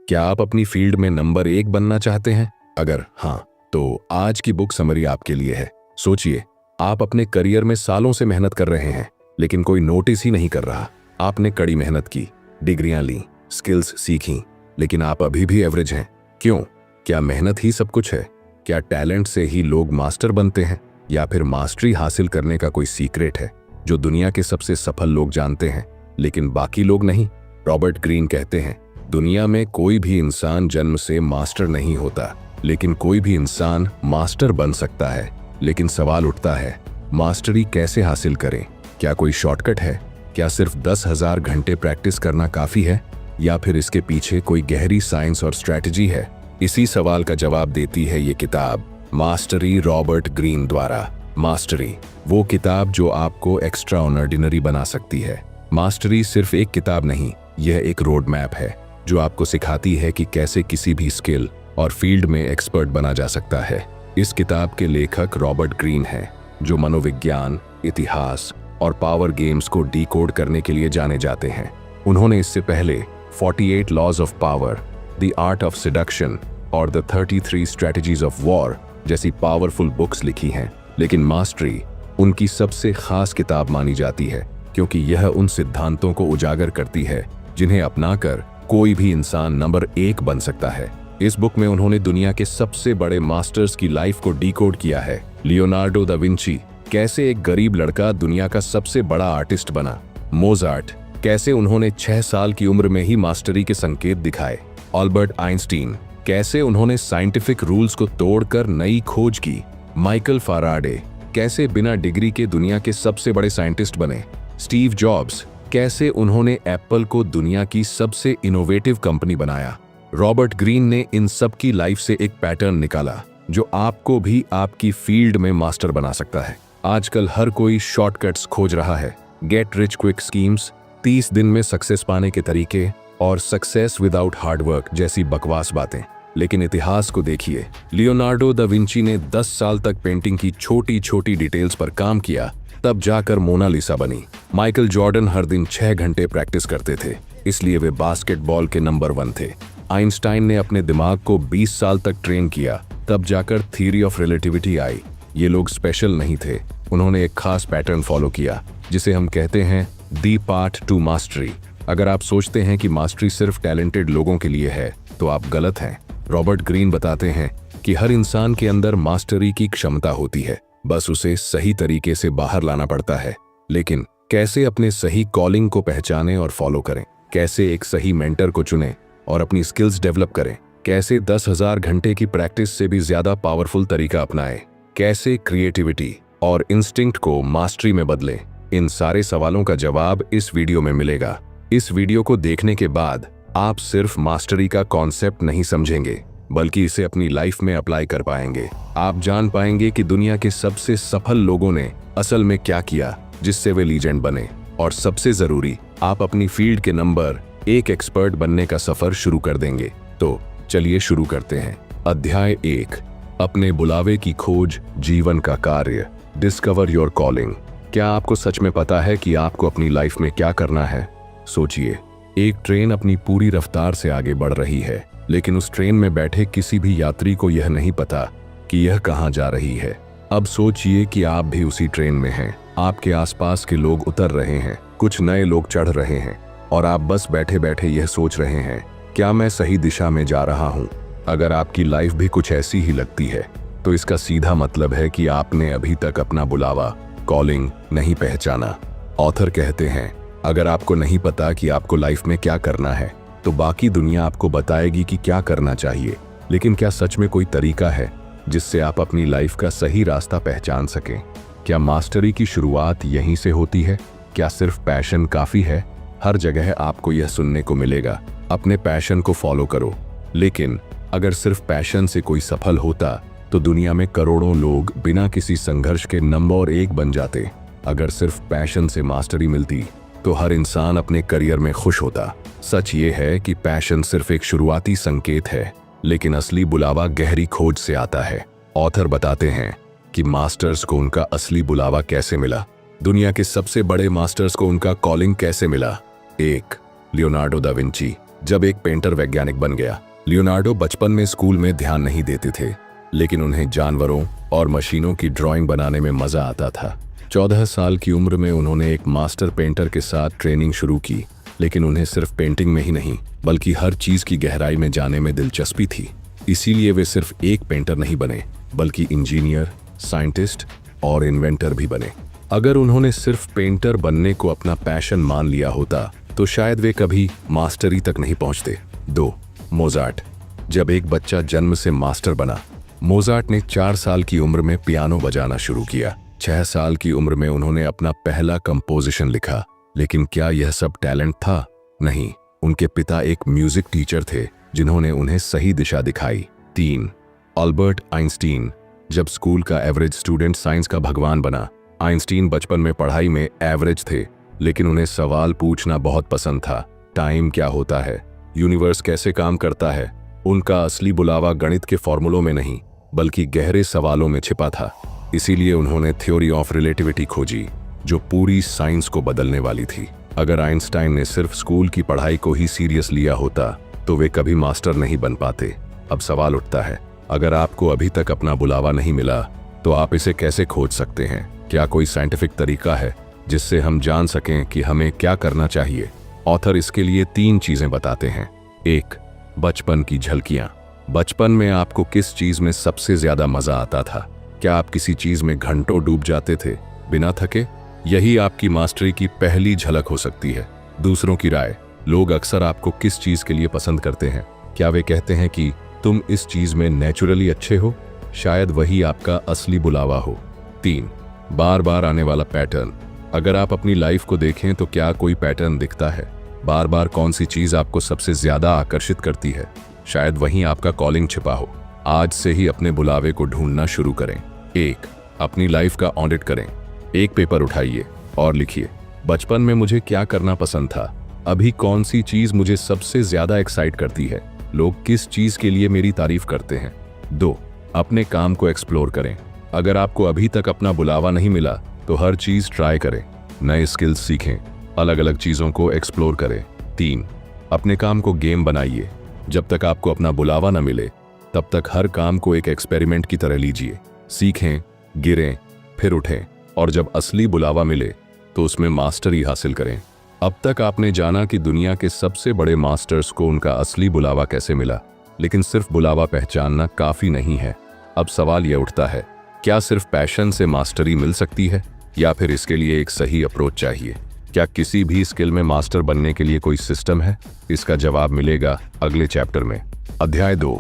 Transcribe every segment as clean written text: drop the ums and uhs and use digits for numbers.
क्या आप अपनी फील्ड में नंबर 1 बनना चाहते हैं? अगर हाँ, तो आज की बुक समरी आपके लिए है। सोचिए, आप अपने करियर में सालों से मेहनत कर रहे हैं, लेकिन कोई नोटिस ही नहीं कर रहा। आपने कड़ी मेहनत की, डिग्रियां ली, स्किल्स सीखी, लेकिन आप अभी भी एवरेज हैं। क्यों? क्या मेहनत ही सब कुछ है? क्या टैलेंट से ही लोग मास्टर बनते हैं? या फिर मास्टरी हासिल करने का कोई सीक्रेट है जो दुनिया के सबसे सफल लोग जानते हैं, लेकिन बाकी लोग नहीं? रॉबर्ट ग्रीन कहते हैं, दुनिया में कोई भी इंसान जन्म से मास्टर नहीं होता, लेकिन कोई भी इंसान मास्टर बन सकता है। लेकिन सवाल उठता है, मास्टरी कैसे हासिल करें? क्या कोई शॉर्टकट है? क्या सिर्फ 10,000 घंटे प्रैक्टिस करना काफी है? या फिर इसके पीछे कोई गहरी साइंस और स्ट्रैटेजी है? इसी सवाल का जवाब देती है ये किताब, मास्टरी, रॉबर्ट ग्रीन द्वारा। मास्टरी, वो किताब जो आपको एक्स्ट्रा ऑर्डिनरी बना सकती है। मास्टरी सिर्फ एक किताब नहीं, यह एक रोड मैप है जो आपको सिखाती है कि कैसे किसी भी स्किल और फील्ड में एक्सपर्ट बना जा सकता है। इस किताब के लेखक रॉबर्ट ग्रीन हैं, जो मनोविज्ञान, इतिहास और पावर गेम्स को डीकोड करने के लिए जाने जाते हैं। उन्होंने इससे पहले 48 laws of power, the art of seduction और द 33 स्ट्रेटजीज ऑफ वॉर जैसी पावरफुल बुक्स लिखी हैं। लेकिन मास्टरी उनकी सबसे खास किताब मानी जाती है, क्योंकि यह उन सिद्धांतों को उजागर करती है जिन्हें अपनाकर कोई भी इंसान नंबर 1 बन सकता है। इस बुक में उन्होंने दुनिया के सबसे बड़े मास्टर्स की लाइफ को डीकोड किया है। लियोनार्डो दा विंची, कैसे एक गरीब लड़का दुनिया का सबसे बड़ा आर्टिस्ट बना। मोजार्ट, कैसे उन्होंने 6 साल की उम्र में ही मास्टरी के संकेत दिखाए। अल्बर्ट आइंस्टीन, कैसे उन्होंने साइंटिफिक रूल्स को तोड़कर नई खोज की। माइकल फाराडे, कैसे बिना डिग्री के दुनिया के सबसे बड़े साइंटिस्ट बने। स्टीव जॉब्स, कैसे उन्होंने एप्पल को दुनिया की सबसे इनोवेटिव कंपनी बनाया। रॉबर्ट ग्रीन ने इन सब की लाइफ से एक पैटर्न निकाला जो आपको भी आपकी फील्ड में मास्टर बना सकता है। आजकल हर कोई शॉर्टकट्स खोज रहा है, गेट रिच क्विक स्कीम्स, 30 दिन में सक्सेस पाने के तरीके और सक्सेस विदाउट हार्ड वर्क जैसी बकवास बातें। लेकिन इतिहास को देखिए, लियोनार्डो दा विंची ने 10 साल तक पेंटिंग की छोटी छोटी डिटेल्स पर काम किया, तब जाकर मोनालिसा बनी। माइकल जॉर्डन हर दिन 6 घंटे प्रैक्टिस करते थे, इसलिए वे बास्केटबॉल के नंबर 1 थे। आइंस्टाइन ने अपने दिमाग को 20 साल तक ट्रेन किया, तब जाकर थ्योरी ऑफ रिलेटिविटी आई। ये लोग स्पेशल नहीं थे, उन्होंने एक खास पैटर्न फॉलो किया जिसे हम कहते हैं दी पाथ टू मास्टरी। अगर आप सोचते हैं कि मास्टरी सिर्फ टैलेंटेड लोगों के लिए है, तो आप गलत हैं। रॉबर्ट ग्रीन बताते हैं कि हर इंसान के अंदर मास्टरी की क्षमता होती है, बस उसे सही तरीके से बाहर लाना पड़ता है। लेकिन कैसे अपने सही कॉलिंग को पहचानें और फॉलो करें, कैसे एक सही मेंटर को चुनें और अपनी स्किल्स डेवलप करें, कैसे 10,000 घंटे की प्रैक्टिस से भी ज्यादा पावरफुल तरीका अपनाएं, कैसे क्रिएटिविटी और इंस्टिंक्ट को मास्टरी में बदलें, इन सारे सवालों का जवाब इस वीडियो में मिलेगा। इस वीडियो को देखने के बाद आप सिर्फ मास्टरी का कॉन्सेप्ट नहीं समझेंगे, बल्कि इसे अपनी लाइफ में अप्लाई कर पाएंगे। आप जान पाएंगे कि दुनिया के सबसे सफल लोगों ने असल में क्या किया जिससे वे लीजेंड बने। और सबसे जरूरी, आप अपनी फील्ड के नंबर 1 एक्सपर्ट बनने का सफर शुरू कर देंगे। तो चलिए शुरू करते हैं। अध्याय 1, अपने बुलावे की खोज, जीवन का कार्य, डिस्कवर योर कॉलिंग। क्या आपको सच में पता है कि आपको अपनी लाइफ में क्या करना है? सोचिए, एक ट्रेन अपनी पूरी रफ्तार से आगे बढ़ रही है, लेकिन उस ट्रेन में बैठे किसी भी यात्री को यह नहीं पता कि यह कहां जा रही है। अब सोचिए कि आप भी उसी ट्रेन में हैं। आपके आसपास के लोग उतर रहे हैं, कुछ नए लोग चढ़ रहे हैं, और आप बस बैठे बैठे यह सोच रहे हैं, क्या मैं सही दिशा में जा रहा हूं? अगर आपकी लाइफ भी कुछ ऐसी ही लगती है, तो इसका सीधा मतलब है कि आपने अभी तक अपना बुलावा, कॉलिंग नहीं पहचाना। ऑथर कहते हैं, अगर आपको नहीं पता कि आपको लाइफ में क्या करना है, तो बाकी दुनिया आपको बताएगी कि क्या करना चाहिए। लेकिन क्या सच में कोई तरीका है जिससे आप अपनी लाइफ का सही रास्ता पहचान सकें? क्या मास्टरी की शुरुआत यहीं से होती है? क्या सिर्फ पैशन काफी है? हर जगह आपको यह सुनने को मिलेगा, अपने पैशन को फॉलो करो। लेकिन अगर सिर्फ पैशन से कोई सफल होता, तो दुनिया में करोड़ों लोग बिना किसी संघर्ष के नंबर 1 बन जाते। अगर सिर्फ पैशन से मास्टरी मिलती, तो हर इंसान अपने करियर में खुश होता। सच ये है कि पैशन सिर्फ एक शुरुआती संकेत है, लेकिन असली बुलावा गहरी खोज से आता है। ऑथर बताते हैं कि मास्टर्स को उनका असली बुलावा कैसे मिला, दुनिया के सबसे बड़े मास्टर्स को उनका कॉलिंग कैसे मिला। 1, लियोनार्डो दा विंची, जब एक पेंटर वैज्ञानिक बन गया। लियोनार्डो बचपन में स्कूल में ध्यान नहीं देते थे, लेकिन उन्हें जानवरों और मशीनों की ड्राइंग बनाने में मजा आता था। 14 साल की उम्र में उन्होंने एक मास्टर पेंटर के साथ ट्रेनिंग शुरू की, लेकिन उन्हें सिर्फ पेंटिंग में ही नहीं बल्कि हर चीज की गहराई में जाने में दिलचस्पी थी। इसीलिए वे सिर्फ एक पेंटर नहीं बने, बल्कि इंजीनियर, साइंटिस्ट और इन्वेंटर भी बने। अगर उन्होंने सिर्फ पेंटर बनने को अपना पैशन मान लिया होता तो शायद वे कभी मास्टरी तक नहीं पहुंचते। 2. मोजार्ट। जब एक बच्चा जन्म से मास्टर बना। मोजार्ट ने 4 साल की उम्र में पियानो बजाना शुरू किया। 6 साल की उम्र में उन्होंने अपना पहला कंपोजिशन लिखा। लेकिन क्या यह सब टैलेंट था? नहीं, उनके पिता एक म्यूजिक टीचर थे जिन्होंने उन्हें सही दिशा दिखाई। 3. Albert Einstein. जब स्कूल का एवरेज स्टूडेंट साइंस का भगवान बना। आइंस्टीन बचपन में पढ़ाई में एवरेज थे, लेकिन उन्हें सवाल पूछना बहुत पसंद था। टाइम क्या होता है, यूनिवर्स कैसे काम करता है। उनका असली बुलावा गणित के फॉर्मूलों में नहीं बल्कि गहरे सवालों में छिपा था। इसीलिए उन्होंने थ्योरी ऑफ रिलेटिविटी खोजी, जो पूरी साइंस को बदलने वाली थी। अगर आइंस्टाइन ने सिर्फ स्कूल की पढ़ाई को ही सीरियस लिया होता तो वे कभी मास्टर नहीं बन पाते। अब सवाल उठता है, अगर आपको अभी तक अपना बुलावा नहीं मिला तो आप इसे कैसे खोज सकते हैं? क्या कोई साइंटिफिक तरीका है जिससे हम जान सकें कि हमें क्या करना चाहिए? ऑथर इसके लिए 3 चीजें बताते हैं। 1. बचपन की झलकियां। बचपन में आपको किस चीज में सबसे ज्यादा मजा आता था? क्या आप किसी चीज में घंटों डूब जाते थे बिना थके? यही आपकी मास्टरी की पहली झलक हो सकती है। दूसरों की राय। लोग अक्सर आपको किस चीज के लिए पसंद करते हैं? क्या वे कहते हैं कि तुम इस चीज में नेचुरली अच्छे हो? शायद वही आपका असली बुलावा हो। 3. बार बार आने वाला पैटर्न। अगर आप अपनी लाइफ को देखें तो क्या कोई पैटर्न दिखता है? बार बार कौन सी चीज आपको सबसे ज्यादा आकर्षित करती है? शायद वहीं आपका कॉलिंग छिपा हो। आज से ही अपने बुलावे को ढूंढना शुरू करें। 1. अपनी लाइफ का ऑडिट करें। एक पेपर उठाइए और लिखिए, बचपन में मुझे क्या करना पसंद था? अभी कौन सी चीज मुझे सबसे ज्यादा एक्साइट करती है? लोग किस चीज के लिए मेरी तारीफ करते हैं? 2. अपने काम को एक्सप्लोर करें। अगर आपको अभी तक अपना बुलावा नहीं मिला तो हर चीज ट्राई करें, नए स्किल्स सीखें, अलग अलग चीजों को एक्सप्लोर करें। 3. अपने काम को गेम बनाइए। जब तक आपको अपना बुलावा न मिले तब तक हर काम को एक एक्सपेरिमेंट की तरह लीजिए। सीखें, गिरें, फिर उठें, और जब असली बुलावा मिले तो उसमें मास्टरी हासिल करें। अब तक आपने जाना कि दुनिया के सबसे बड़े मास्टर्स को उनका असली बुलावा कैसे मिला, लेकिन सिर्फ बुलावा पहचानना काफी नहीं है। अब सवाल यह उठता है, क्या सिर्फ पैशन से मास्टरी मिल सकती है या फिर इसके लिए एक सही अप्रोच चाहिए? क्या किसी भी स्किल में मास्टर बनने के लिए कोई सिस्टम है? इसका जवाब मिलेगा अगले चैप्टर में। अध्याय 2,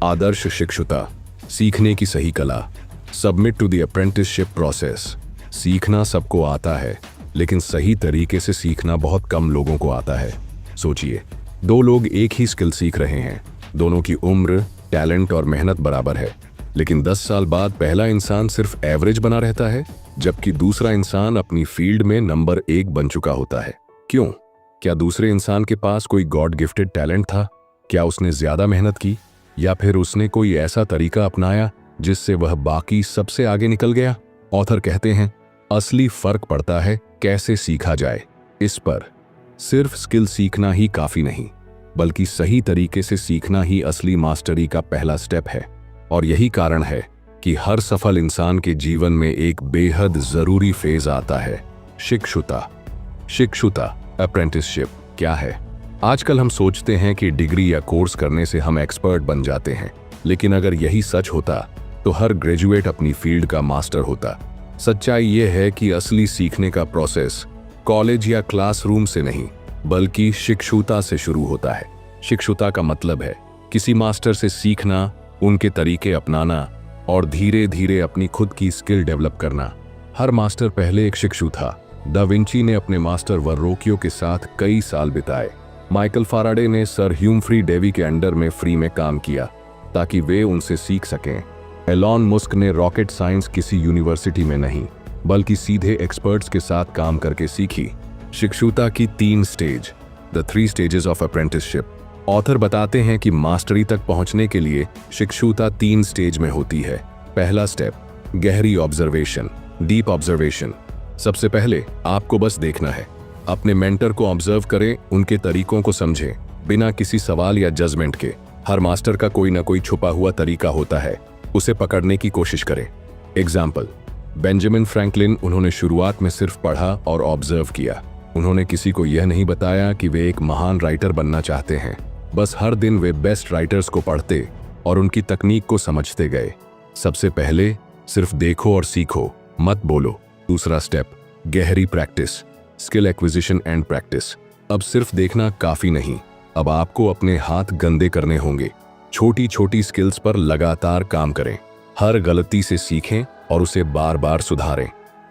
आदर्श शिक्षुता, सीखने की सही कला। Submit to the apprenticeship process. सीखना सबको आता है, लेकिन सही तरीके से सीखना बहुत कम लोगों को आता है। सोचिए, 2 लोग एक ही स्किल सीख रहे हैं, दोनों की उम्र, टैलेंट और मेहनत बराबर है, लेकिन 10 साल बाद पहला इंसान सिर्फ एवरेज बना रहता है, जबकि दूसरा इंसान अपनी फील्ड में नंबर 1 बन चुका होता है। क्यों? क्या दूसरे इंसान के पास कोई गॉड गिफ्टेड टैलेंट था? क्या उसने ज्यादा मेहनत की, या फिर उसने कोई ऐसा तरीका अपनाया जिससे वह बाकी सबसे आगे निकल गया? ऑथर कहते हैं, असली फर्क पड़ता है कैसे सीखा जाए। इस पर सिर्फ स्किल सीखना ही काफी नहीं, बल्कि सही तरीके से सीखना ही असली मास्टरी का पहला स्टेप है। और यही कारण है कि हर सफल इंसान के जीवन में एक बेहद जरूरी फेज आता है, शिक्षुता। शिक्षुता, अप्रेंटिसशिप क्या है? आजकल हम सोचते हैं कि डिग्री या कोर्स करने से हम एक्सपर्ट बन जाते हैं, लेकिन अगर यही सच होता तो हर ग्रेजुएट अपनी फील्ड का मास्टर होता। सच्चाई यह है कि असली सीखने का प्रोसेस कॉलेज या क्लासरूम से नहीं, बल्कि शिक्षुता से शुरू होता है। शिक्षुता का मतलब है किसी मास्टर से सीखना, उनके तरीके अपनाना और धीरे धीरे अपनी खुद की स्किल डेवलप करना। हर मास्टर पहले एक शिक्षु था। दा विंची ने अपने मास्टर वर्रोकियो के साथ कई साल बिताए। माइकल फाराडे ने सर ह्यूम्फ्री डेवी के अंडर में फ्री में काम किया ताकि वे उनसे सीख सकें। एलॉन मस्क ने रॉकेट साइंस किसी यूनिवर्सिटी में नहीं, बल्कि सीधे एक्सपर्ट्स के साथ काम करके सीखी। शिक्षुता की 3 stage, the 3 stages of apprenticeship. Author बताते हैं कि मास्टरी तक पहुंचने के लिए शिक्षुता 3 स्टेज में होती है। पहला स्टेप, गहरी ऑब्जर्वेशन, डीप ऑब्जर्वेशन। सबसे पहले आपको बस देखना है, अपने मेंटर को ऑब्जर्व करें, उनके तरीकों को समझें बिना किसी सवाल या जजमेंट के। हर मास्टर का कोई ना कोई छुपा हुआ तरीका होता है, उसे पकड़ने की कोशिश करें। एग्जाम्पल, बेंजामिन फ्रैंकलिन, उन्होंने शुरुआत में सिर्फ पढ़ा और ऑब्जर्व किया। उन्होंने किसी को यह नहीं बताया कि वे एक महान राइटर बनना चाहते हैं। बस हर दिन वे बेस्ट राइटर्स को पढ़ते और उनकी तकनीक को समझते गए। सबसे पहले सिर्फ देखो और सीखो, मत बोलो। दूसरा स्टेप, गहरी practice, skill acquisition and practice. अब सिर्फ देखना काफी नहीं, अब आपको अपने हाथ गंदे करने होंगे। छोटी छोटी स्किल्स पर लगातार काम करें, हर गलती से सीखें और उसे बार बार सुधारें।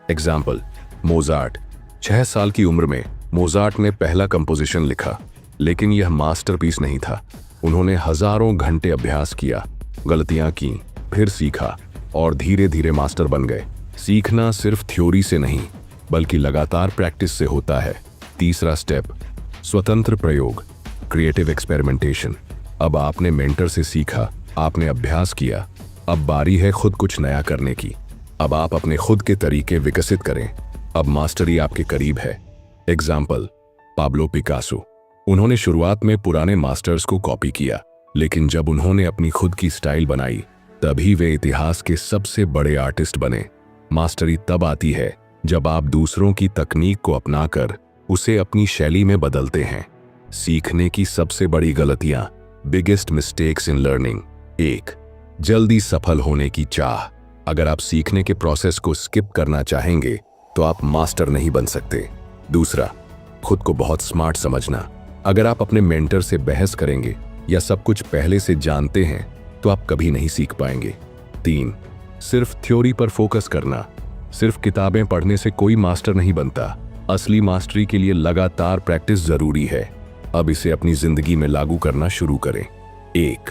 Example, Mozart. 6 साल की उम्र में मोजार्ट ने पहला कंपोजिशन लिखा, लेकिन यह मास्टरपीस नहीं था। उन्होंने हजारों घंटे अभ्यास किया, गलतियां की, फिर सीखा और धीरे धीरे मास्टर बन गए। सीखना सिर्फ थ्योरी से नहीं, बल्कि लगातार प्रैक्टिस से होता है। तीसरा स्टेप, स्वतंत्र प्रयोग, क्रिएटिव एक्सपेरिमेंटेशन। अब आपने मेंटर से सीखा, आपने अभ्यास किया, अब बारी है खुद कुछ नया करने की। अब आप अपने खुद के तरीके विकसित करें, अब मास्टरी आपके करीब है। Example, Pablo Picasso. उन्होंने शुरुआत में पुराने मास्टर्स को कॉपी किया, लेकिन जब उन्होंने अपनी खुद की स्टाइल बनाई, तभी वे इतिहास के सबसे बड़े आर्टिस्ट बने। मास्टरी तब आती है जब आप दूसरों की तकनीक को अपनाकर उसे अपनी शैली में बदलते हैं। सीखने की सबसे बड़ी गलतियां, बिगेस्ट मिस्टेक्स इन लर्निंग। 1, जल्दी सफल होने की चाह। अगर आप सीखने के प्रोसेस को स्किप करना चाहेंगे तो आप मास्टर नहीं बन सकते। दूसरा, खुद को बहुत स्मार्ट समझना। अगर आप अपने मेंटर से बहस करेंगे या सब कुछ पहले से जानते हैं तो आप कभी नहीं सीख पाएंगे। 3, सिर्फ थ्योरी पर फोकस करना। सिर्फ किताबें पढ़ने से कोई मास्टर नहीं बनता। असली मास्टरी के लिए लगातार प्रैक्टिस जरूरी है। अब इसे अपनी जिंदगी में लागू करना शुरू करें। 1,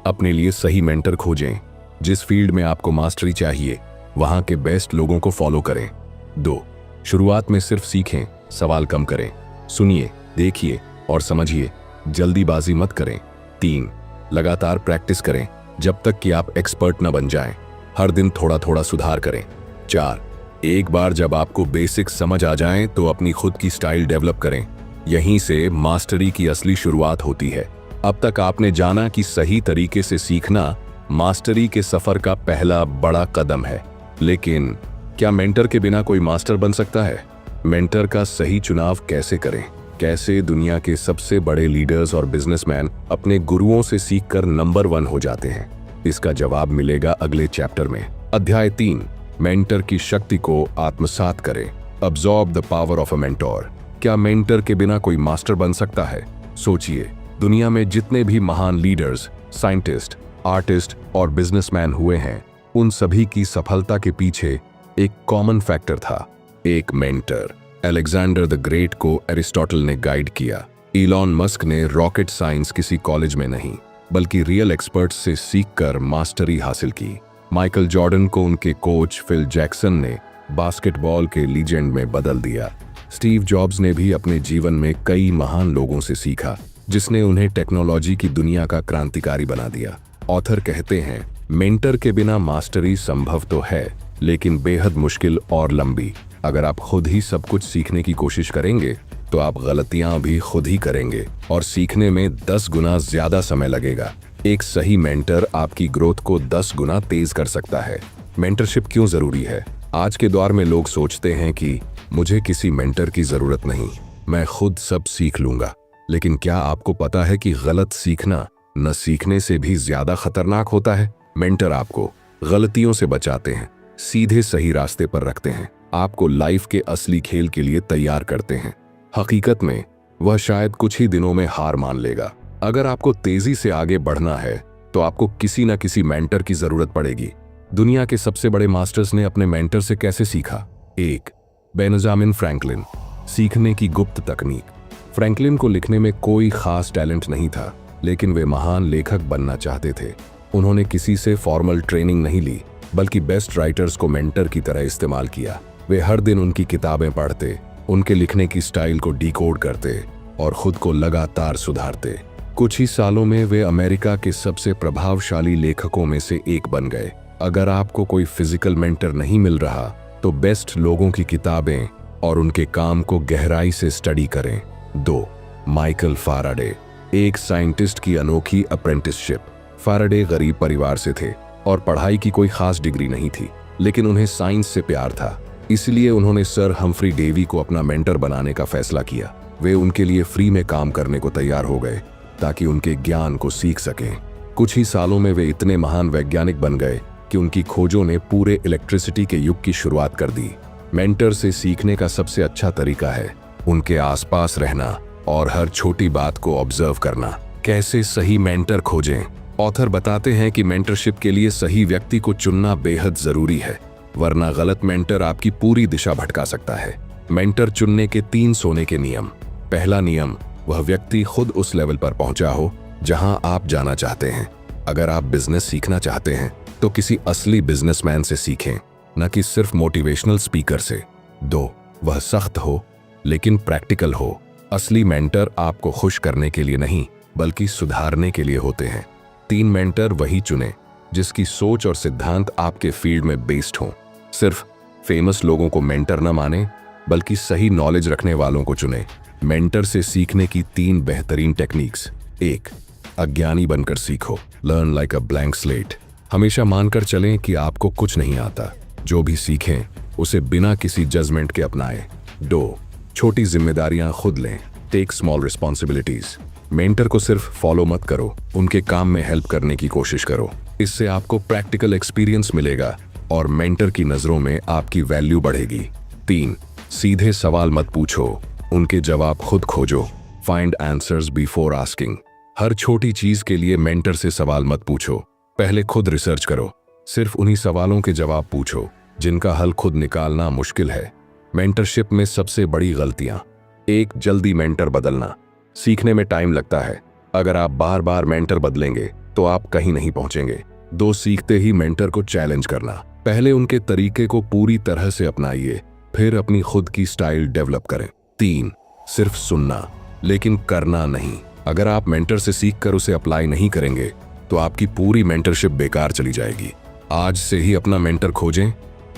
अपने लिए सही मेंटर खोजें। जिस फील्ड में आपको मास्टरी चाहिए, वहां के बेस्ट लोगों को फॉलो करें। 2, शुरुआत में सिर्फ सीखें, सवाल कम करें, सुनिए, देखिए और समझिए, जल्दीबाजी मत करें। 3, लगातार प्रैक्टिस करें जब तक कि आप एक्सपर्ट न बन जाएं। हर दिन थोड़ा थोड़ा सुधार करें। 4, एक बार जब आपको बेसिक्स समझ आ जाएं तो अपनी खुद की स्टाइल डेवलप करें। यहीं से मास्टरी की असली शुरुआत होती है। अब तक आपने जाना कि सही तरीके से सीखना मास्टरी के सफर का पहला बड़ा कदम है। लेकिन क्या मेंटर के बिना कोई मास्टर बन सकता है? मेंटर का सही चुनाव कैसे करें? कैसे दुनिया के सबसे बड़े लीडर्स और बिजनेसमैन अपने गुरुओं से सीखकर नंबर 1 हो जाते हैं? इसका जवाब मिलेगा अगले चैप्टर में। अध्याय 3, मेंटर की शक्ति को आत्मसात करें। Absorb the power of a mentor. क्या मेंटर के बिना कोई मास्टर बन सकता है? सोचिए, दुनिया में जितने भी महान लीडर्स, साइंटिस्ट, आर्टिस्ट और बिजनेसमैन हुए हैं, उन सभी की सफलता के पीछे एक कॉमन फैक्टर था, एक मेंटर। अलेक्जेंडर द ग्रेट को एरिस्टोटल ने गाइड किया। इलॉन मस्क ने रॉकेट साइंस किसी कॉलेज में नहीं, बल्कि रियल एक्सपर्ट्स से सीखकर मास्टरी हासिल की। माइकल जॉर्डन को उनके कोच फिल जैक्सन ने बास्केटबॉल के लीजेंड में बदल दिया। स्टीव जॉब्स ने भी अपने जीवन में कई महान लोगों से सीखा, जिसने उन्हें टेक्नोलॉजी की दुनिया का क्रांतिकारी बना दिया। ऑथर कहते हैं, मेंटर के बिना मास्टरी संभव तो है, लेकिन बेहद मुश्किल और लंबी। अगर आप खुद ही सब कुछ सीखने की कोशिश करेंगे तो आप गलतियां भी खुद ही करेंगे और सीखने में 10 गुना ज्यादा समय लगेगा। एक सही मेंटर आपकी ग्रोथ को 10 गुना तेज कर सकता है। मेंटरशिप क्यों जरूरी है? आज के दौर में लोग सोचते हैं कि मुझे किसी मेंटर की जरूरत नहीं, मैं खुद सब सीख लूंगा। लेकिन क्या आपको पता है कि गलत सीखना न सीखने से भी ज्यादा खतरनाक होता है? मेंटर आपको गलतियों से बचाते हैं, सीधे सही रास्ते पर रखते हैं, आपको लाइफ के असली खेल के लिए तैयार करते हैं। हकीकत में वह शायद कुछ ही दिनों में हार मान लेगा। अगर आपको तेजी से आगे बढ़ना है तो आपको किसी न किसी मेंटर की जरूरत पड़ेगी। दुनिया के सबसे बड़े मास्टर्स ने अपने मेंटर से कैसे सीखा? 1, बेंजामिन फ्रैंकलिन। सीखने की गुप्त तकनीक। फ्रैंकलिन को लिखने में कोई खास टैलेंट नहीं था, लेकिन वे महान लेखक बनना चाहते थे। उन्होंने किसी से फॉर्मल ट्रेनिंग नहीं ली, बल्कि बेस्ट राइटर्स को मेंटर की तरह इस्तेमाल किया। वे हर दिन उनकी किताबें पढ़ते, उनके लिखने की स्टाइल को डिकोड करते और खुद को लगातार सुधारते। कुछ ही सालों में वे अमेरिका के सबसे प्रभावशाली लेखकों में से एक बन गए। अगर आपको कोई फिजिकल मेंटर नहीं मिल रहा तो बेस्ट लोगों की किताबें और उनके काम को गहराई से स्टडी करें। 2, माइकल फाराडे। एक साइंटिस्ट की अनोखी अप्रेंटिसशिप। फैराडे गरीब परिवार से थे और पढ़ाई की कोई खास डिग्री नहीं थी, लेकिन उन्हें साइंस से प्यार था। इसलिए उन्होंने सर हम्फ्री डेवी को अपना मेंटर बनाने का फैसला किया। वे उनके लिए फ्री में काम करने को तैयार हो गए ताकि उनके ज्ञान को सीख सकें। कुछ ही सालों में वे इतने महान वैज्ञानिक बन गए कि उनकी खोजों ने पूरे इलेक्ट्रिसिटी के युग की शुरुआत कर दी। मेंटर से सीखने का सबसे अच्छा तरीका है उनके आसपास रहना और हर छोटी बात को ऑब्जर्व करना। कैसे सही मेंटर खोजें? ऑथर बताते हैं कि मेंटरशिप के लिए सही व्यक्ति को चुनना बेहद जरूरी है, वरना गलत मेंटर आपकी पूरी दिशा भटका सकता है। मेंटर चुनने के 3 सोने के नियम। पहला नियम, वह व्यक्ति खुद उस लेवल पर पहुंचा हो जहां आप जाना चाहते हैं। अगर आप बिजनेस सीखना चाहते हैं तो किसी असली बिजनेसमैन से सीखें, न कि सिर्फ मोटिवेशनल स्पीकर से। 2, वह सख्त हो लेकिन प्रैक्टिकल हो। असली मेंटर आपको खुश करने के लिए नहीं बल्कि सुधारने के लिए होते हैं। 3, मेंटर वही चुने जिसकी सोच और सिद्धांत आपके फील्ड में बेस्ड हों। सिर्फ फेमस लोगों को मेंटर न माने बल्कि सही नॉलेज रखने वालों को चुने। मेंटर से सीखने की 3 बेहतरीन टेक्निक्स। 1, अज्ञानी बनकर सीखो। Learn like a blank slate. हमेशा मानकर चलें कि आपको कुछ नहीं आता। जो भी सीखें उसे बिना किसी जजमेंट के अपनाएं। 2, छोटी जिम्मेदारियां खुद लें। Take small responsibilities. मेंटर को सिर्फ फॉलो मत करो, उनके काम में हेल्प करने की कोशिश करो। इससे आपको प्रैक्टिकल एक्सपीरियंस मिलेगा और मेंटर की नजरों में आपकी वैल्यू बढ़ेगी। 3, सीधे सवाल मत पूछो, उनके जवाब खुद खोजो। Find answers before asking. हर छोटी चीज के लिए मेंटर से सवाल मत पूछो, पहले खुद रिसर्च करो। सिर्फ उन्हीं सवालों के जवाब पूछो जिनका हल खुद निकालना मुश्किल है। मेंटरशिप में सबसे बड़ी गलतियां। 1, जल्दी मेंटर बदलना। सीखने में टाइम लगता है। अगर आप बार बार मेंटर बदलेंगे तो आप कहीं नहीं पहुंचेंगे। 2, सीखते ही मेंटर को चैलेंज करना। पहले उनके तरीके को पूरी तरह से अपनाइए, फिर अपनी खुद की स्टाइल डेवलप करें। 3, सिर्फ सुनना लेकिन करना नहीं। अगर आप मेंटर से सीखकर उसे अप्लाई नहीं करेंगे तो आपकी पूरी मेंटरशिप बेकार चली जाएगी। आज से ही अपना मेंटर खोजें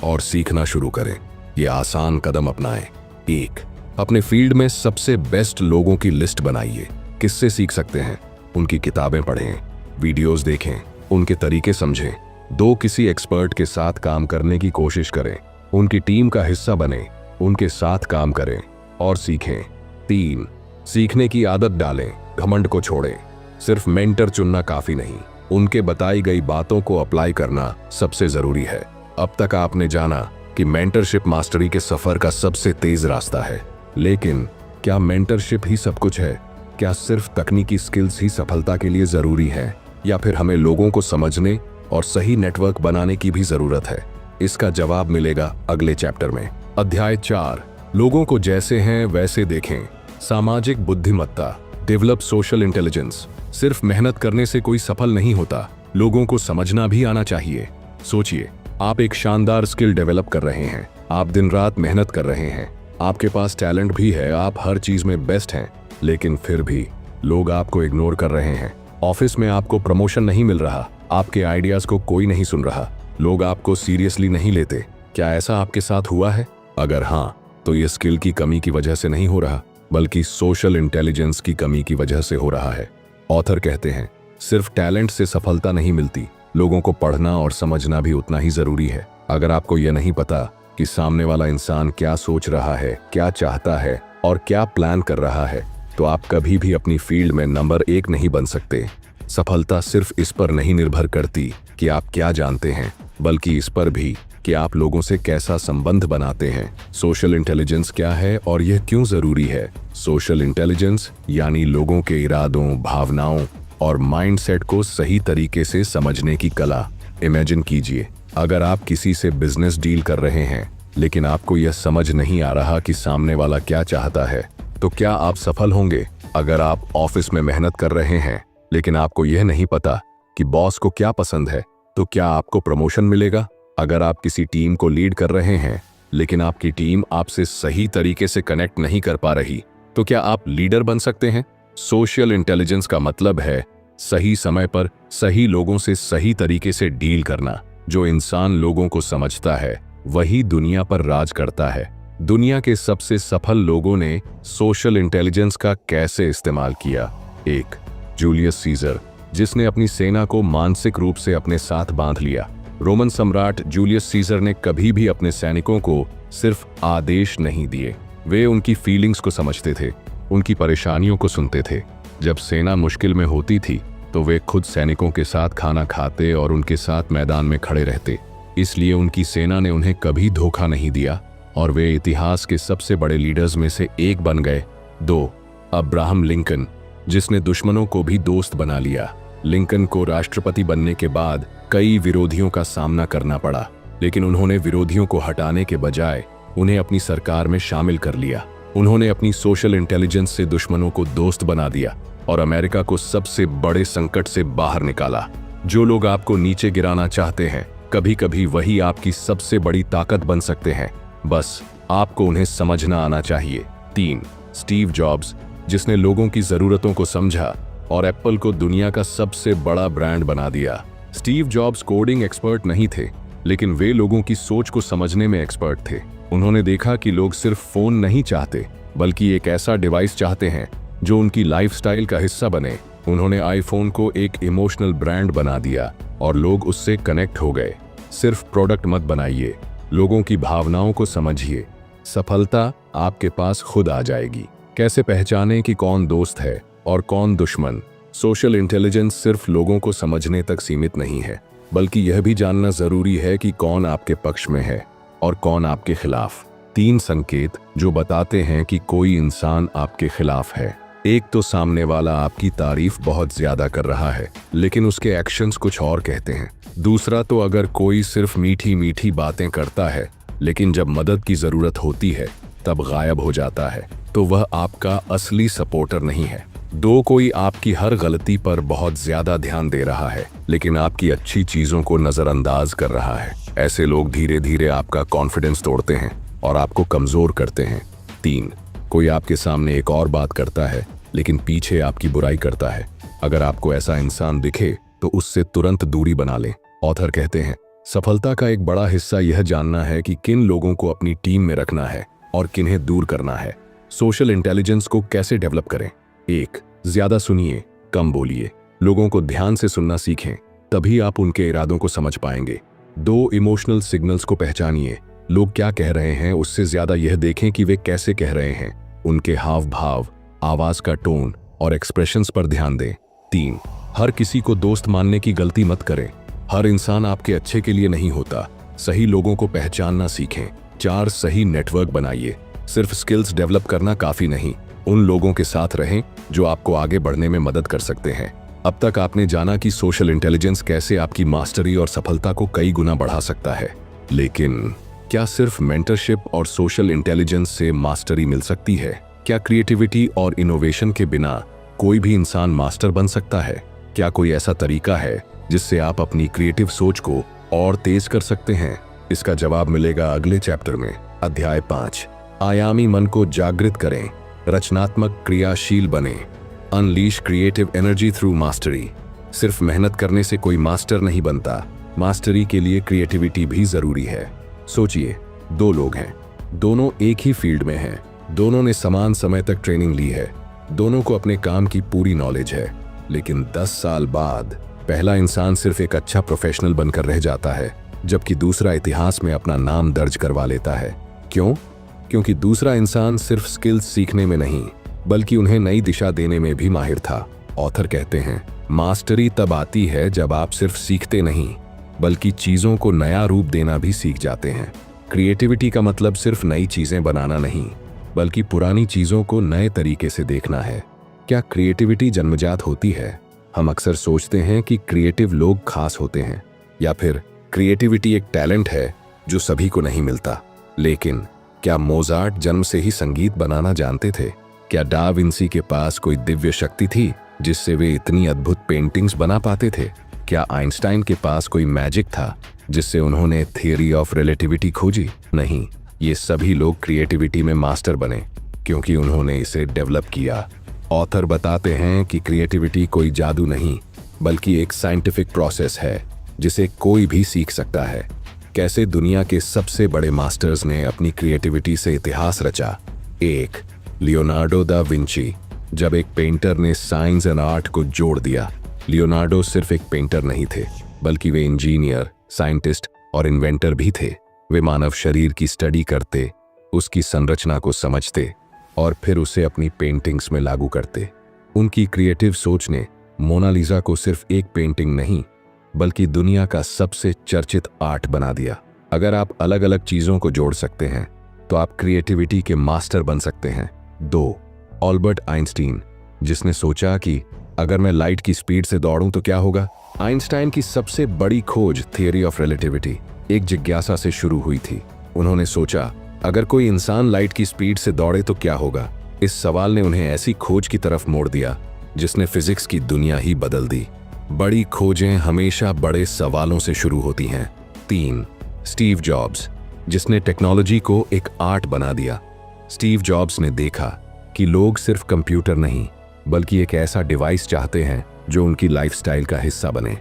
और सीखना शुरू करें। ये आसान कदम अपनाएं। 1, अपने फील्ड में सबसे बेस्ट लोगों की लिस्ट बनाइए। किससे सीख सकते हैं? उनकी किताबें पढ़ें, वीडियोस देखें, उनके तरीके समझें। 2, किसी एक्सपर्ट के साथ काम करने की कोशिश करें, उनकी टीम का हिस्सा बने, उनके साथ काम करें और सीखें। 3, सीखने की आदत डालें, घमंड को छोड़ें। सिर्फ मेंटर चुनना काफी नहीं, उनके बताई गई बातों को अप्लाई करना सबसे जरूरी है। अब तक आपने जाना कि मेंटरशिप मास्टरी के सफर का सबसे तेज रास्ता है, लेकिन क्या मेंटरशिप ही सब कुछ है? क्या सिर्फ तकनीकी स्किल्स ही सफलता के लिए जरूरी है, या फिर हमें लोगों को समझने और सही नेटवर्क बनाने की भी जरूरत है? इसका जवाब मिलेगा अगले चैप्टर में। अध्याय 4, लोगों को जैसे हैं वैसे देखें। सामाजिक बुद्धिमत्ता, डेवलप सोशल इंटेलिजेंस। सिर्फ मेहनत करने से कोई सफल नहीं होता, लोगों को समझना भी आना चाहिए। सोचिए, आप एक शानदार स्किल डेवलप कर रहे हैं, आप दिन रात मेहनत कर रहे हैं, आपके पास टैलेंट भी है, आप हर चीज में बेस्ट हैं, लेकिन फिर भी लोग आपको इग्नोर कर रहे हैं। ऑफिस में आपको प्रमोशन नहीं मिल रहा, आपके आइडियाज को कोई नहीं सुन रहा, लोग आपको सीरियसली नहीं लेते। क्या ऐसा आपके साथ हुआ है? अगर हाँ, तो ये स्किल की कमी की वजह से नहीं हो रहा, बल्कि सोशल इंटेलिजेंस की कमी की वजह से हो रहा है। ऑथर कहते हैं, सिर्फ टैलेंट से सफलता नहीं मिलती, लोगों को पढ़ना और समझना भी उतना ही जरूरी है। अगर आपको यह नहीं पता कि सामने वाला इंसान क्या सोच रहा है, क्या चाहता है और क्या प्लान कर रहा है, तो आप कभी भी अपनी फील्ड में नंबर 1 नहीं बन सकते। सफलता सिर्फ इस पर नहीं निर्भर करती कि आप क्या जानते हैं, बल्कि इस पर भी कि आप लोगों से कैसा संबंध बनाते हैं। सोशल इंटेलिजेंस क्या है और यह क्यों जरूरी है? सोशल इंटेलिजेंस यानी लोगों के इरादों, भावनाओं और माइंडसेट को सही तरीके से समझने की कला। इमेजिन कीजिए, अगर आप किसी से बिजनेस डील कर रहे हैं लेकिन आपको यह समझ नहीं आ रहा कि सामने वाला क्या चाहता है, तो क्या आप सफल होंगे? अगर आप ऑफिस में मेहनत कर रहे हैं लेकिन आपको यह नहीं पता कि बॉस को क्या पसंद है, तो क्या आपको प्रमोशन मिलेगा? अगर आप किसी टीम को लीड कर रहे हैं लेकिन आपकी टीम आपसे सही तरीके से कनेक्ट नहीं कर पा रही, तो क्या आप लीडर बन सकते हैं? सोशल इंटेलिजेंस का मतलब है सही समय पर सही लोगों से सही तरीके से डील करना। जो इंसान लोगों को समझता है वही दुनिया पर राज करता है। दुनिया के सबसे सफल लोगों ने सोशल इंटेलिजेंस का कैसे इस्तेमाल किया? 1, जूलियस सीजर, जिसने अपनी सेना को मानसिक रूप से अपने साथ बांध लिया। रोमन सम्राट जूलियस सीजर ने कभी भी अपने सैनिकों को सिर्फ आदेश नहीं दिए, वे उनकी फीलिंग्स को समझते थे, उनकी परेशानियों को सुनते थे। जब सेना मुश्किल में होती थी तो वे खुद सैनिकों के साथ खाना खाते और उनके साथ मैदान में खड़े रहते। इसलिए उनकी सेना ने उन्हें कभी धोखा नहीं दिया और वे इतिहास के सबसे बड़े लीडर्स में से एक बन गए। 2. अब्राहम लिंकन, जिसने दुश्मनों को भी दोस्त बना लिया। लिंकन को राष्ट्रपति बनने के बाद कई विरोधियों का सामना करना पड़ा, लेकिन उन्होंने विरोधियों को हटाने के बजाय उन्हें अपनी सरकार में शामिल कर लिया। उन्होंने अपनी सोशल इंटेलिजेंस से दुश्मनों को दोस्त बना दिया और अमेरिका को सबसे बड़े संकट से बाहर निकाला। जो लोग आपको नीचे गिराना चाहते हैं, कभी कभी वही आपकी सबसे बड़ी ताकत बन सकते हैं, बस आपको उन्हें समझना आना चाहिए। 3. स्टीव जॉब्स, जिसने लोगों की जरूरतों को समझा और एप्पल को दुनिया का सबसे बड़ा ब्रांड बना दिया। स्टीव जॉब्स कोडिंग एक्सपर्ट नहीं थे, लेकिन वे लोगों की सोच को समझने में एक्सपर्ट थे। उन्होंने देखा कि लोग सिर्फ फोन नहीं चाहते, बल्कि एक ऐसा डिवाइस चाहते हैं जो उनकी लाइफस्टाइल का हिस्सा बने। उन्होंने आईफोन को एक इमोशनल ब्रांड बना दिया और लोग उससे कनेक्ट हो गए। सिर्फ प्रोडक्ट मत बनाइए, लोगों की भावनाओं को समझिए। सफलता आपके पास खुद आ जाएगी। कैसे पहचानें कि कौन दोस्त है और कौन दुश्मन? सोशल इंटेलिजेंस सिर्फ लोगों को समझने तक सीमित नहीं है, बल्कि यह भी जानना जरूरी है कि कौन आपके पक्ष में है और कौन आपके खिलाफ। 3 संकेत जो बताते हैं कि कोई इंसान आपके खिलाफ है। एक तो सामने वाला आपकी तारीफ बहुत ज्यादा कर रहा है, लेकिन उसके एक्शंस कुछ और कहते हैं। दूसरा तो अगर कोई सिर्फ मीठी मीठी बातें करता है, लेकिन जब मदद की जरूरत होती है तब गायब हो जाता है, तो वह आपका असली सपोर्टर नहीं है। 2. कोई आपकी हर गलती पर बहुत ज्यादा ध्यान दे रहा है, लेकिन आपकी अच्छी चीजों को नजरअंदाज कर रहा है। ऐसे लोग धीरे धीरे आपका कॉन्फिडेंस तोड़ते हैं और आपको कमजोर करते हैं। 3. कोई आपके सामने एक और बात करता है, लेकिन पीछे आपकी बुराई करता है। अगर आपको ऐसा इंसान दिखे तो उससे तुरंत दूरी बना लें। ऑथर कहते हैं, सफलता का एक बड़ा हिस्सा यह जानना है कि किन लोगों को अपनी टीम में रखना है और किन्हें दूर करना है। सोशल इंटेलिजेंस को कैसे डेवलप करें? 1. ज्यादा सुनिए, कम बोलिए। लोगों को ध्यान से सुनना सीखें, तभी आप उनके इरादों को समझ पाएंगे। 2. इमोशनल सिग्नल्स को पहचानिए। लोग क्या कह रहे हैं उससे ज्यादा यह देखें कि वे कैसे कह रहे हैं। उनके हाव भाव, आवाज का टोन और एक्सप्रेशंस पर ध्यान दें। 3. हर किसी को दोस्त मानने की गलती मत करें। हर इंसान आपके अच्छे के लिए नहीं होता। सही लोगों को पहचानना सीखें। 4. सही नेटवर्क बनाइए। सिर्फ स्किल्स डेवलप करना काफी नहीं, उन लोगों के साथ रहें जो आपको आगे बढ़ने में मदद कर सकते हैं। अब तक आपने जाना कि सोशल इंटेलिजेंस कैसे आपकी मास्टरी और सफलता को कई गुना बढ़ा सकता है, लेकिन क्या सिर्फ मेंटरशिप और सोशल इंटेलिजेंस से मास्टरी मिल सकती है? क्या क्रिएटिविटी और इनोवेशन के बिना कोई भी इंसान मास्टर बन सकता है? क्या कोई ऐसा तरीका है जिससे आप अपनी क्रिएटिव सोच को और तेज कर सकते हैं? इसका जवाब मिलेगा अगले चैप्टर में। अध्याय 5, आयामी मन को जागृत करें, रचनात्मक क्रियाशील बने। Unleash creative energy through mastery. सिर्फ मेहनत करने से कोई मास्टर नहीं बनता, मास्टरी के लिए क्रिएटिविटी भी जरूरी है। सोचिए, 2 लोग हैं, दोनों एक ही फील्ड में हैं, दोनों ने समान समय तक ट्रेनिंग ली है, दोनों को अपने काम की पूरी नॉलेज है, लेकिन 10 साल बाद पहला इंसान सिर्फ एक अच्छा प्रोफेशनल बनकर रह जाता है, जबकि दूसरा इतिहास में अपना नाम दर्ज करवा लेता है। क्यों? क्योंकि दूसरा इंसान सिर्फ स्किल्स सीखने में नहीं, बल्कि उन्हें नई दिशा देने में भी माहिर था। ऑथर कहते हैं, मास्टरी तब आती है जब आप सिर्फ सीखते नहीं, बल्कि चीजों को नया रूप देना भी सीख जाते हैं। क्रिएटिविटी का मतलब सिर्फ नई चीजें बनाना नहीं, बल्कि पुरानी चीजों को नए तरीके से देखना है। क्या क्रिएटिविटी जन्मजात होती है? हम अक्सर सोचते हैं कि क्रिएटिव लोग खास होते हैं, या फिर क्रिएटिविटी एक टैलेंट है जो सभी को नहीं मिलता। लेकिन क्या मोजार्ट जन्म से ही संगीत बनाना जानते थे? क्या डा विंसी के पास कोई दिव्य शक्ति थी जिससे वे इतनी अद्भुत पेंटिंग्स बना पाते थे? क्या आइंस्टाइन के पास कोई मैजिक था जिससे उन्होंने थियरी ऑफ रिलेटिविटी खोजी? नहीं, ये सभी लोग क्रिएटिविटी में मास्टर बने क्योंकि उन्होंने इसे डेवलप किया। ऑथर बताते हैं कि क्रिएटिविटी कोई जादू नहीं, बल्कि एक साइंटिफिक प्रोसेस है जिसे कोई भी सीख सकता है। कैसे दुनिया के सबसे बड़े मास्टर्स ने अपनी क्रिएटिविटी से इतिहास रचा। 1. लियोनार्डो दा विंची, जब एक पेंटर ने साइंस एंड आर्ट को जोड़ दिया। लियोनार्डो सिर्फ एक पेंटर नहीं थे, बल्कि वे इंजीनियर, साइंटिस्ट और इन्वेंटर भी थे। वे मानव शरीर की स्टडी करते, उसकी संरचना को समझते और फिर उसे अपनी पेंटिंग्स में लागू करते। उनकी क्रिएटिव सोच ने मोनालिसा को सिर्फ एक पेंटिंग नहीं, बल्कि दुनिया का सबसे चर्चित आर्ट बना दिया। अगर आप अलग अलग चीजों को जोड़ सकते हैं तो आप क्रिएटिविटी के मास्टर बन सकते हैं। 2. अल्बर्ट आइंस्टीन, जिसने सोचा कि अगर मैं लाइट की स्पीड से दौड़ूं तो क्या होगा। आइंस्टाइन की सबसे बड़ी खोज थियरी ऑफ रिलेटिविटी एक जिज्ञासा से शुरू हुई थी। उन्होंने सोचा, अगर कोई इंसान लाइट की स्पीड से दौड़े तो क्या होगा। इस सवाल ने उन्हें ऐसी खोज की तरफ मोड़ दिया जिसने फिजिक्स की दुनिया ही बदल दी। बड़ी खोजें हमेशा बड़े सवालों से शुरू होती हैं। 3. स्टीव जॉब्स, जिसने टेक्नोलॉजी को एक आर्ट बना दिया। स्टीव जॉब्स ने देखा कि लोग सिर्फ कंप्यूटर नहीं, बल्कि एक ऐसा डिवाइस चाहते हैं जो उनकी लाइफस्टाइल का हिस्सा बने।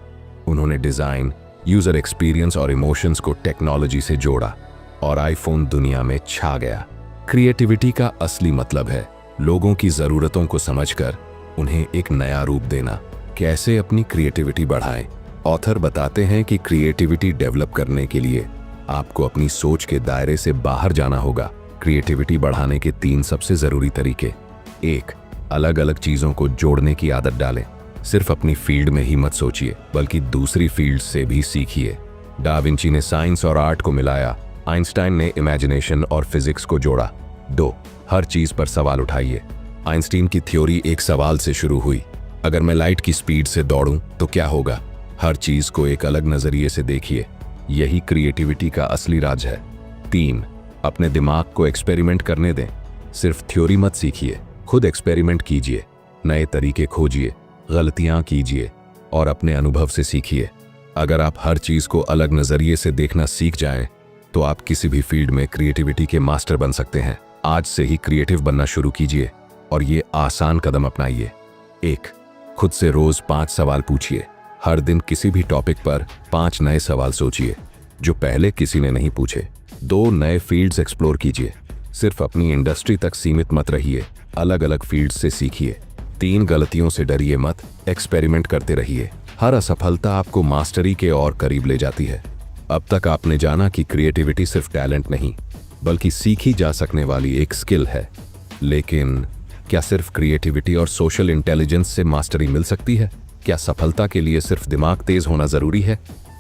उन्होंने डिजाइन, यूजर एक्सपीरियंस और इमोशंस को टेक्नोलॉजी से जोड़ा और आईफोन दुनिया में छा गया। क्रिएटिविटी का असली मतलब है लोगों की जरूरतों को समझकर उन्हें एक नया रूप देना। कैसे अपनी क्रिएटिविटी बढ़ाएं? ऑथर बताते हैं कि क्रिएटिविटी डेवलप करने के लिए आपको अपनी सोच के दायरे से बाहर जाना होगा। क्रिएटिविटी बढ़ाने के 3 सबसे जरूरी तरीके। 1. अलग अलग चीजों को जोड़ने की आदत डालें। सिर्फ अपनी फील्ड में ही मत सोचिए, बल्कि दूसरी फील्ड से भी सीखिए। डा विंची ने साइंस और आर्ट को मिलाया, आइंस्टाइन ने इमेजिनेशन और फिजिक्स को जोड़ा। 2. हर चीज पर सवाल उठाइए। आइंस्टीन की थ्योरी एक सवाल से शुरू हुई, अगर मैं लाइट की स्पीड से दौड़ूं तो क्या होगा। हर चीज को एक अलग नजरिए से देखिए, यही क्रिएटिविटी का असली राज है। 3. अपने दिमाग को एक्सपेरिमेंट करने दें। सिर्फ थ्योरी मत सीखिए, खुद एक्सपेरिमेंट कीजिए, नए तरीके खोजिए, गलतियां कीजिए और अपने अनुभव से सीखिए। अगर आप हर चीज को अलग नजरिए से देखना सीख जाएं, तो आप किसी भी फील्ड में क्रिएटिविटी के मास्टर बन सकते हैं। आज से ही क्रिएटिव बनना शुरू कीजिए और ये आसान कदम अपनाइए। 1. खुद से रोज 5 सवाल पूछिए। हर दिन किसी भी टॉपिक पर 5 नए सवाल सोचिए जो पहले किसी ने नहीं पूछे। 2 नए फील्ड्स एक्सप्लोर कीजिए। सिर्फ अपनी इंडस्ट्री तक सीमित मत रहिए, अलग अलग फील्ड्स से सीखिए। 3 गलतियों से डरिए मत, एक्सपेरिमेंट करते रहिए। हर असफलता आपको मास्टरी के और करीब ले जाती है। अब तक आपने जाना कि क्रिएटिविटी सिर्फ टैलेंट नहीं, बल्कि सीखी जा सकने वाली एक स्किल है। लेकिन क्या सिर्फ क्रिएटिविटी और सोशल इंटेलिजेंस से मास्टरी मिल सकती है? क्या सफलता के लिए सिर्फ दिमाग तेज होना जरूरी है,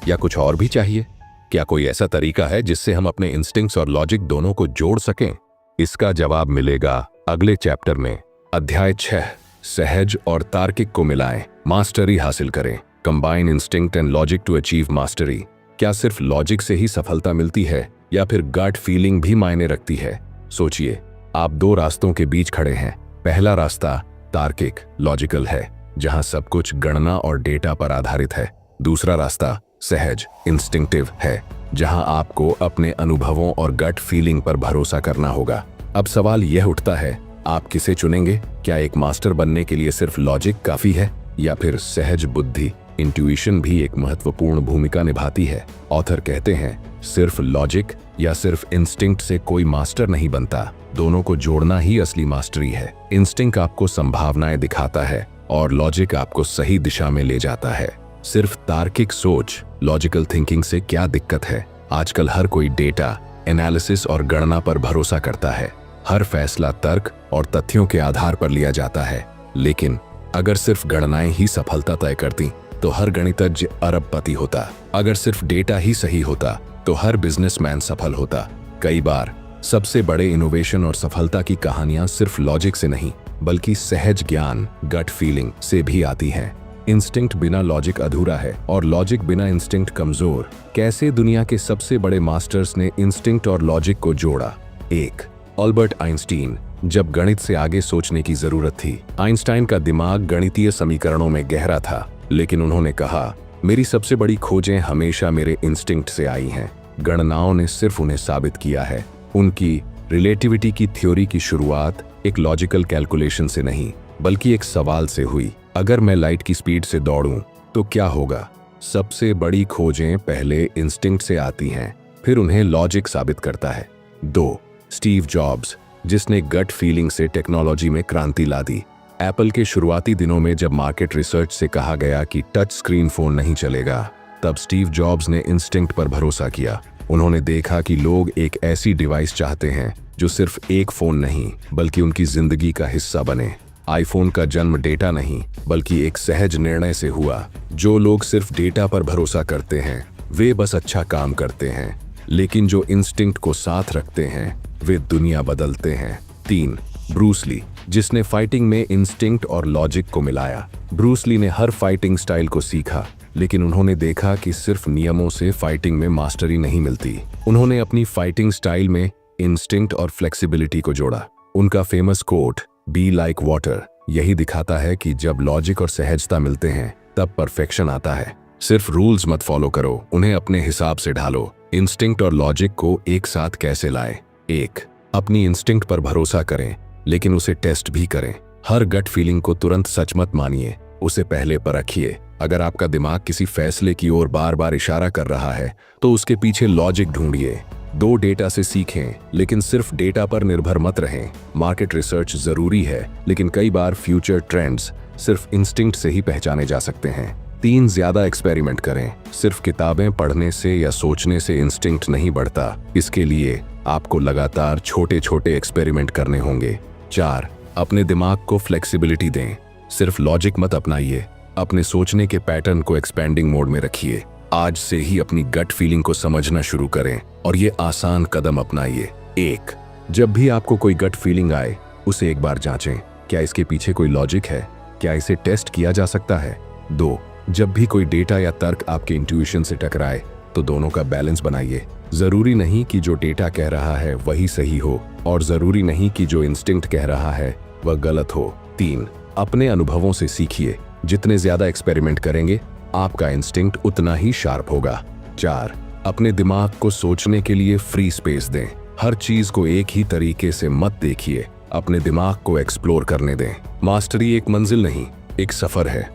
या कुछ और भी चाहिए? क्या कोई ऐसा तरीका है जिससे हम अपने इंस्टिंक्ट्स और लॉजिक दोनों को जोड़ सकें? इसका जवाब मिलेगा अगले चैप्टर में। अध्याय 6, सहज और तार्किक को मिलाएं, मास्टरी हासिल करें। Combine instinct and logic to achieve mastery. क्या सिर्फ लॉजिक से ही सफलता मिलती है, या फिर गट फीलिंग भी मायने रखती है? सोचिए, आप 2 रास्तों के बीच खड़े हैं। पहला रास्ता तार्किक, लॉजिकल है, जहां सब कुछ गणना और डेटा पर आधारित है। दूसरा रास्ता सहज, इंस्टिंक्टिव है, जहां आपको अपने अनुभवों और गट फीलिंग पर भरोसा करना होगा। अब सवाल यह उठता है, आप किसे चुनेंगे? क्या एक मास्टर बनने के लिए सिर्फ लॉजिक काफी है, या फिर सहज बुद्धि, इंट्यूशन भी एक महत्वपूर्ण भूमिका निभाती है? ऑथर कहते हैं, सिर्फ लॉजिक या सिर्फ इंस्टिंक्ट से कोई मास्टर नहीं बनता, दोनों को जोड़ना ही असली मास्टरी है। इंस्टिंक्ट आपको संभावनाएं दिखाता है और लॉजिक आपको सही दिशा में ले जाता है। सिर्फ तार्किक सोच, लॉजिकल थिंकिंग से क्या दिक्कत है? आजकल हर कोई डेटा, एनालिसिस और गणना पर भरोसा करता है। हर फैसला तर्क और तथ्यों के आधार पर लिया जाता है। लेकिन अगर सिर्फ गणनाएं ही सफलता तय करती तो हर गणितज्ञ अरबपति होता। अगर सिर्फ डेटा ही सही होता तो हर बिजनेसमैन सफल होता। कई बार सबसे बड़े इनोवेशन और सफलता की कहानियां सिर्फ लॉजिक से नहीं, बल्कि सहज ज्ञान, गट फीलिंग से भी आती हैं। इंस्टिंक्ट बिना लॉजिक अधूरा है और लॉजिक बिना इंस्टिंक्ट कमजोर। कैसे दुनिया के सबसे बड़े मास्टर्स ने इंस्टिंक्ट और लॉजिक को जोड़ा? 1. Albert Einstein. जब गणित से आगे सोचने की जरूरत थी, आइंस्टाइन का दिमाग गणितीय समीकरणों में गहरा था, लेकिन उन्होंने कहा, मेरी सबसे बड़ी खोजें हमेशा मेरे इंस्टिंक्ट से आई हैं। गणनाओं ने सिर्फ उन्हें साबित किया है। उनकी रिलेटिविटी की थ्योरी की शुरुआत एक लॉजिकल कैलकुलेशन से नहीं, बल्कि एक सवाल से हुई, अगर मैं लाइट की स्पीड से दौड़ूं तो क्या होगा? सबसे बड़ी खोजें पहले इंस्टिंक्ट से आती हैं, फिर उन्हें लॉजिक साबित करता है। 2. स्टीव जॉब्स, जिसने गट फीलिंग से टेक्नोलॉजी में क्रांति ला दी। एप्पल के शुरुआती दिनों में जब मार्केट रिसर्च से कहा गया कि टच स्क्रीन फोन नहीं चलेगा, तब स्टीव जॉब्स ने इंस्टिंक्ट पर भरोसा किया। उन्होंने देखा कि लोग एक ऐसी डिवाइस चाहते हैं जो सिर्फ एक फोन नहीं बल्कि उनकी जिंदगी का हिस्सा बने। आईफोन का जन्म डेटा नहीं बल्कि एक सहज निर्णय से हुआ। जो लोग सिर्फ डेटा पर भरोसा करते हैं वे बस अच्छा काम करते हैं, लेकिन जो इंस्टिंक्ट को साथ रखते हैं वे दुनिया बदलते हैं। 3. ब्रूस ली, जिसने फाइटिंग में इंस्टिंक्ट और लॉजिक को मिलाया। ब्रूस ली ने हर फाइटिंग स्टाइल को सीखा, लेकिन उन्होंने देखा कि सिर्फ नियमों से फाइटिंग में मास्टरी नहीं मिलती। उन्होंने अपनी फाइटिंग स्टाइल में इंस्टिंक्ट और फ्लेक्सिबिलिटी को जोड़ा। उनका famous quote be like water यही दिखाता है कि जब लॉजिक और सहजता मिलते हैं तब परफेक्शन आता है। सिर्फ रूल्स मत फॉलो करो, उन्हें अपने हिसाब से ढालो। इंस्टिंक्ट और लॉजिक को एक साथ कैसे लाएं? 1. अपनी इंस्टिंक्ट पर भरोसा करें, लेकिन उसे टेस्ट भी करें। हर गट फीलिंग को तुरंत सच मत मानिए, उसे पहले परखिए। अगर आपका दिमाग किसी फैसले की ओर बार बार इशारा कर रहा है तो उसके पीछे लॉजिक ढूंढिए। 2. डेटा से सीखें, लेकिन सिर्फ डेटा पर निर्भर मत रहें। मार्केट रिसर्च जरूरी है, लेकिन कई बार फ्यूचर ट्रेंड्स सिर्फ इंस्टिंक्ट से ही पहचाने जा सकते हैं। 3. ज्यादा एक्सपेरिमेंट करें। सिर्फ किताबें पढ़ने से या सोचने से इंस्टिंक्ट नहीं बढ़ता। इसके लिए आपको लगातार छोटे छोटे एक्सपेरिमेंट करने होंगे। 4. अपने दिमाग को फ्लेक्सिबिलिटी दें। सिर्फ लॉजिक मत अपनाइए, अपने सोचने के पैटर्न को एक्सपेंडिंग मोड में रखिए। आज से ही अपनी गट फीलिंग को समझना शुरू करें और ये आसान कदम अपनाइए। 1. जब भी आपको कोई गट फीलिंग आए उसे एक बार जांचें, क्या इसके पीछे कोई लॉजिक है, क्या इसे टेस्ट किया जा सकता है। 2. जब भी कोई डेटा या तर्क आपके इंट्यूशन से टकराए तो दोनों का बैलेंस बनाइए। जरूरी नहीं कि जो डेटा कह रहा है वही सही हो, और जरूरी नहीं कि जो इंस्टिंक्ट कह रहा है वह गलत हो। 3. अपने अनुभवों से सीखिए। जितने ज्यादा एक्सपेरिमेंट करेंगे आपका इंस्टिंक्ट उतना ही शार्प होगा। 4. अपने दिमाग को सोचने के लिए फ्री स्पेस दें। हर चीज को एक ही तरीके से मत देखिए, अपने दिमाग को एक्सप्लोर करने दें। मास्टरी एक मंजिल नहीं, एक सफर है।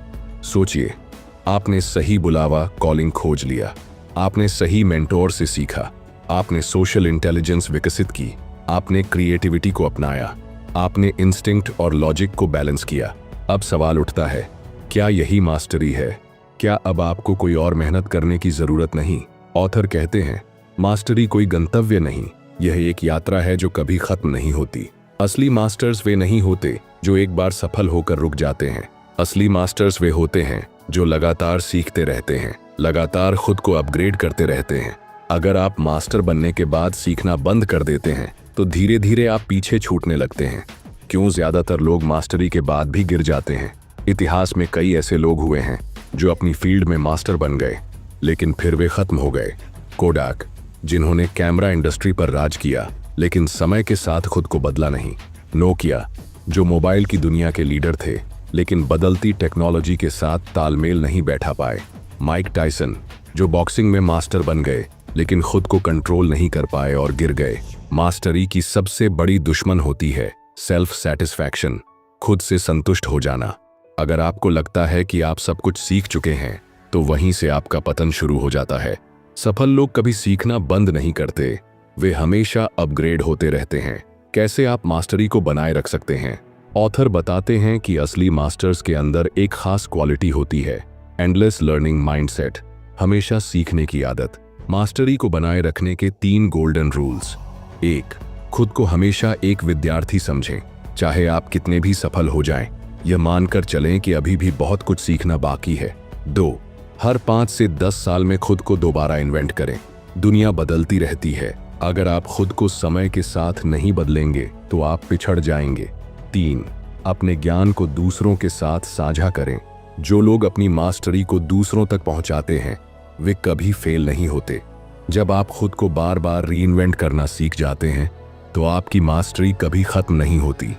सोचिए, आपने सही बुलावा कॉलिंग खोज लिया, आपने सही मेंटोर से सीखा, आपने सोशल इंटेलिजेंस विकसित की, आपने क्रिएटिविटी को अपनाया, आपने इंस्टिंक्ट और लॉजिक को बैलेंस किया। अब सवाल उठता है, क्या यही मास्टरी है? क्या अब आपको कोई और मेहनत करने की जरूरत नहीं? ऑथर कहते हैं, मास्टरी कोई गंतव्य नहीं, यह एक यात्रा है जो कभी खत्म नहीं होती। असली मास्टर्स वे नहीं होते जो एक बार सफल होकर रुक जाते हैं। असली मास्टर्स वे होते हैं जो लगातार सीखते रहते हैं, लगातार खुद को अपग्रेड करते रहते हैं। अगर आप मास्टर बनने के बाद सीखना बंद कर देते हैं तो धीरे धीरे आप पीछे छूटने लगते हैं। क्यों ज्यादातर लोग मास्टरी के बाद भी गिर जाते हैं? इतिहास में कई ऐसे लोग हुए हैं जो अपनी फील्ड में मास्टर बन गए लेकिन फिर वे खत्म हो गए। कोडाक, जिन्होंने कैमरा इंडस्ट्री पर राज किया लेकिन समय के साथ खुद को बदला नहीं। नोकिया, जो मोबाइल की दुनिया के लीडर थे लेकिन बदलती टेक्नोलॉजी के साथ तालमेल नहीं बैठा पाए। माइक टायसन, जो बॉक्सिंग में मास्टर बन गए लेकिन खुद को कंट्रोल नहीं कर पाए और गिर गए। मास्टरी की सबसे बड़ी दुश्मन होती है सेल्फ सेटिस्फैक्शन, खुद से संतुष्ट हो जाना। अगर आपको लगता है कि आप सब कुछ सीख चुके हैं तो वहीं से आपका पतन शुरू हो जाता है। सफल लोग कभी सीखना बंद नहीं करते, वे हमेशा अपग्रेड होते रहते हैं। कैसे आप मास्टरी को बनाए रख सकते हैं? ऑथर बताते हैं कि असली मास्टर्स के अंदर एक खास क्वालिटी होती है, एंडलेस लर्निंग माइंडसेट, हमेशा सीखने की आदत। मास्टरी को बनाए रखने के 3 गोल्डन रूल्स। 1. खुद को हमेशा एक विद्यार्थी समझें, चाहे आप कितने भी सफल हो जाएं, यह मानकर चलें कि अभी भी बहुत कुछ सीखना बाकी है। 2. हर 5 से 10 साल में खुद को दोबारा इन्वेंट करें, दुनिया बदलती रहती है, अगर आप खुद को समय के साथ नहीं बदलेंगे तो आप पिछड़ जाएंगे। 3. अपने ज्ञान को दूसरों के साथ साझा करें, जो लोग अपनी मास्टरी को दूसरों तक पहुंचाते हैं वे कभी फेल नहीं होते। जब आप खुद को बार बार रीइन्वेंट करना सीख जाते हैं तो आपकी मास्टरी कभी खत्म नहीं होती।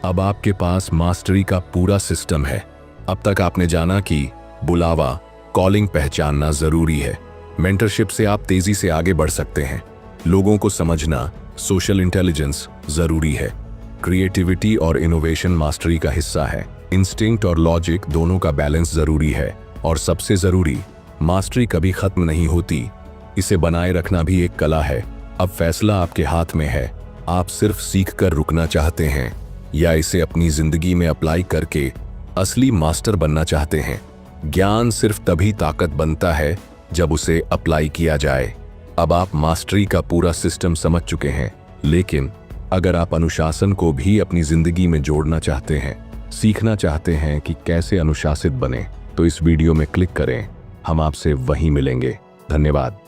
अब आपके पास मास्टरी का पूरा सिस्टम है। अब तक आपने जाना कि बुलावा कॉलिंग पहचानना जरूरी है, मेंटरशिप से आप तेजी से आगे बढ़ सकते हैं, लोगों को समझना, सोशल इंटेलिजेंस जरूरी है, क्रिएटिविटी और इनोवेशन मास्टरी का हिस्सा है, इंस्टिंक्ट और लॉजिक दोनों का बैलेंस जरूरी है, और सबसे जरूरी, मास्टरी कभी खत्म नहीं होती, इसे बनाए रखना भी एक कला है। अब फैसला आपके हाथ में है, आप सिर्फ सीख कर रुकना चाहते हैं या इसे अपनी जिंदगी में अप्लाई करके असली मास्टर बनना चाहते हैं? ज्ञान सिर्फ तभी ताकत बनता है जब उसे अप्लाई किया जाए। अब आप मास्टरी का पूरा सिस्टम समझ चुके हैं, लेकिन अगर आप अनुशासन को भी अपनी जिंदगी में जोड़ना चाहते हैं, सीखना चाहते हैं कि कैसे अनुशासित बने, तो इस वीडियो में क्लिक करें। हम आपसे वहीं मिलेंगे। धन्यवाद।